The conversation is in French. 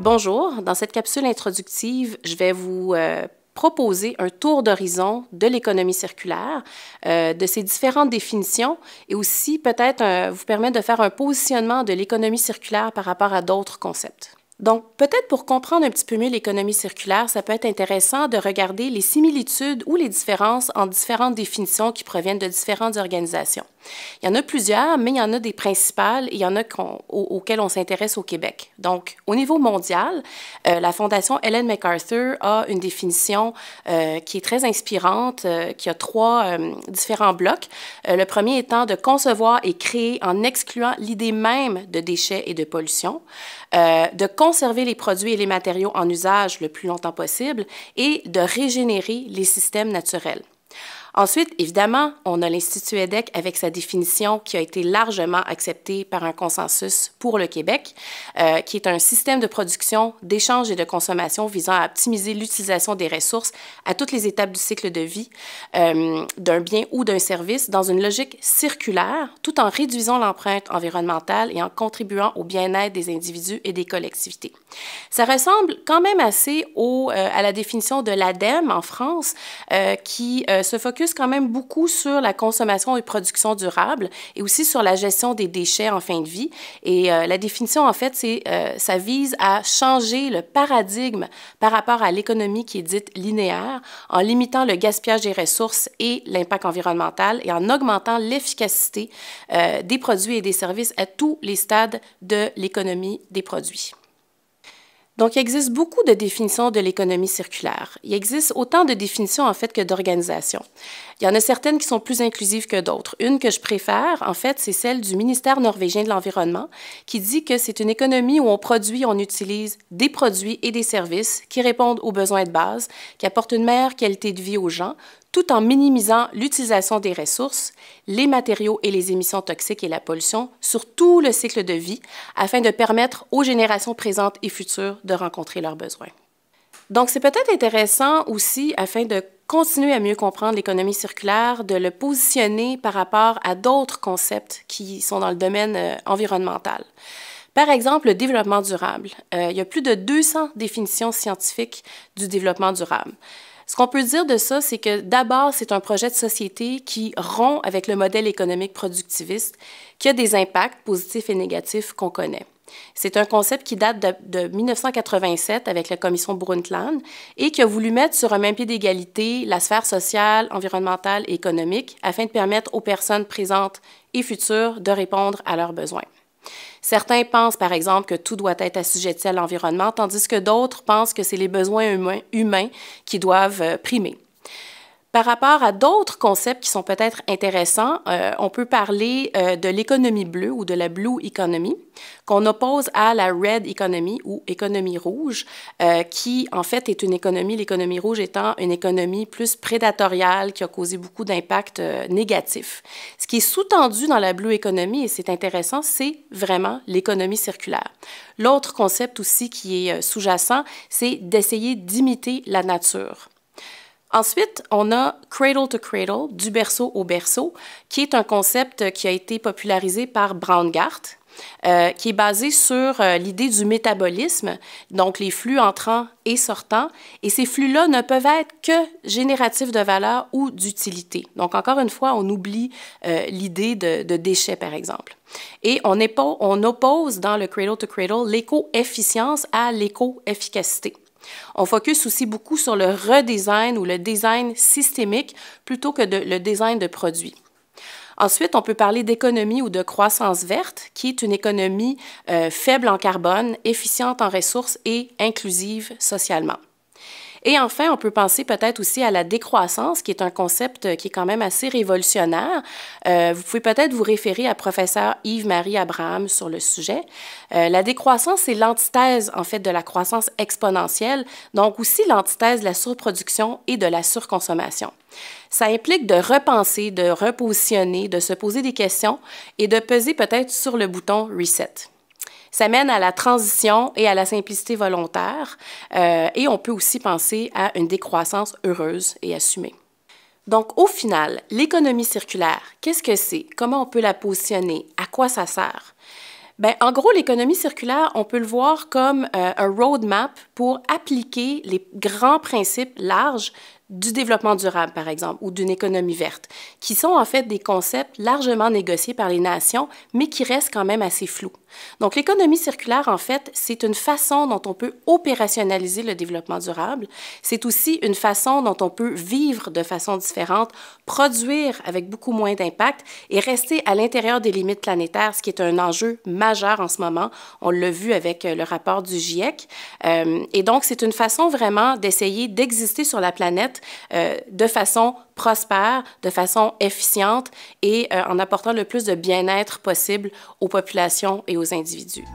Bonjour, dans cette capsule introductive, je vais vous proposer un tour d'horizon de l'économie circulaire, de ses différentes définitions et aussi peut-être vous permettre de faire un positionnement de l'économie circulaire par rapport à d'autres concepts. Donc, peut-être pour comprendre un petit peu mieux l'économie circulaire, ça peut être intéressant de regarder les similitudes ou les différences entre différentes définitions qui proviennent de différentes organisations. Il y en a plusieurs, mais il y en a des principales et il y en a auxquelles on s'intéresse au Québec. Donc, au niveau mondial, la Fondation Ellen MacArthur a une définition qui est très inspirante, qui a trois différents blocs. Le premier étant de concevoir et créer en excluant l'idée même de déchets et de pollution, de conserver les produits et les matériaux en usage le plus longtemps possible et de régénérer les systèmes naturels. Ensuite, évidemment, on a l'Institut EDEC avec sa définition qui a été largement acceptée par un consensus pour le Québec, qui est un système de production, d'échange et de consommation visant à optimiser l'utilisation des ressources à toutes les étapes du cycle de vie d'un bien ou d'un service dans une logique circulaire, tout en réduisant l'empreinte environnementale et en contribuant au bien-être des individus et des collectivités. Ça ressemble quand même assez à la définition de l'ADEME en France, qui se focus quand même beaucoup sur la consommation et production durable et aussi sur la gestion des déchets en fin de vie. Et la définition, en fait, ça vise à changer le paradigme par rapport à l'économie qui est dite linéaire en limitant le gaspillage des ressources et l'impact environnemental et en augmentant l'efficacité des produits et des services à tous les stades de l'économie des produits. Donc, il existe beaucoup de définitions de l'économie circulaire. Il existe autant de définitions, en fait, que d'organisations. Il y en a certaines qui sont plus inclusives que d'autres. Une que je préfère, en fait, c'est celle du ministère norvégien de l'Environnement, qui dit que c'est une économie où on produit, on utilise des produits et des services qui répondent aux besoins de base, qui apportent une meilleure qualité de vie aux gens, tout en minimisant l'utilisation des ressources, les matériaux et les émissions toxiques et la pollution sur tout le cycle de vie, afin de permettre aux générations présentes et futures de rencontrer leurs besoins. Donc, c'est peut-être intéressant aussi, afin de continuer à mieux comprendre l'économie circulaire, de le positionner par rapport à d'autres concepts qui sont dans le domaine environnemental. Par exemple, le développement durable. Il y a plus de 200 définitions scientifiques du développement durable. Ce qu'on peut dire de ça, c'est que d'abord, c'est un projet de société qui rompt avec le modèle économique productiviste, qui a des impacts positifs et négatifs qu'on connaît. C'est un concept qui date de 1987 avec la commission Brundtland et qui a voulu mettre sur un même pied d'égalité la sphère sociale, environnementale et économique afin de permettre aux personnes présentes et futures de répondre à leurs besoins. Certains pensent, par exemple, que tout doit être assujetti à l'environnement, tandis que d'autres pensent que c'est les besoins humains qui doivent primer. Par rapport à d'autres concepts qui sont peut-être intéressants, on peut parler de l'économie bleue ou de la Blue Economy, qu'on oppose à la Red Economy ou économie rouge, qui en fait est une économie, l'économie rouge étant une économie plus prédatoriale qui a causé beaucoup d'impacts négatifs. Ce qui est sous-tendu dans la Blue Economy, et c'est intéressant, c'est vraiment l'économie circulaire. L'autre concept aussi qui est sous-jacent, c'est d'essayer d'imiter la nature. Ensuite, on a Cradle to Cradle, du berceau au berceau, qui est un concept qui a été popularisé par Braungart, qui est basé sur l'idée du métabolisme, donc les flux entrants et sortants, et ces flux-là ne peuvent être que génératifs de valeur ou d'utilité. Donc, encore une fois, on oublie l'idée de déchets, par exemple. Et on oppose dans le Cradle to Cradle l'éco-efficience à l'éco-efficacité. On focus aussi beaucoup sur le redesign ou le design systémique plutôt que le design de produits. Ensuite, on peut parler d'économie ou de croissance verte, qui est une économie faible en carbone, efficiente en ressources et inclusive socialement. Et enfin, on peut penser peut-être aussi à la décroissance, qui est un concept qui est quand même assez révolutionnaire. Vous pouvez peut-être vous référer à professeur Yves-Marie Abraham sur le sujet. La décroissance, c'est l'antithèse, en fait, de la croissance exponentielle, donc aussi l'antithèse de la surproduction et de la surconsommation. Ça implique de repenser, de repositionner, de se poser des questions et de peser peut-être sur le bouton « Reset ». Ça mène à la transition et à la simplicité volontaire et on peut aussi penser à une décroissance heureuse et assumée. Donc, au final, l'économie circulaire, qu'est-ce que c'est? Comment on peut la positionner? À quoi ça sert? Ben, en gros, l'économie circulaire, on peut le voir comme un roadmap pour appliquer les grands principes larges du développement durable, par exemple, ou d'une économie verte, qui sont en fait des concepts largement négociés par les nations, mais qui restent quand même assez flous. Donc, l'économie circulaire, en fait, c'est une façon dont on peut opérationnaliser le développement durable. C'est aussi une façon dont on peut vivre de façon différente, produire avec beaucoup moins d'impact et rester à l'intérieur des limites planétaires, ce qui est un enjeu majeur en ce moment. On l'a vu avec le rapport du GIEC. Et donc, c'est une façon vraiment d'essayer d'exister sur la planète de façon prospère, de façon efficiente et en apportant le plus de bien-être possible aux populations et aux individus.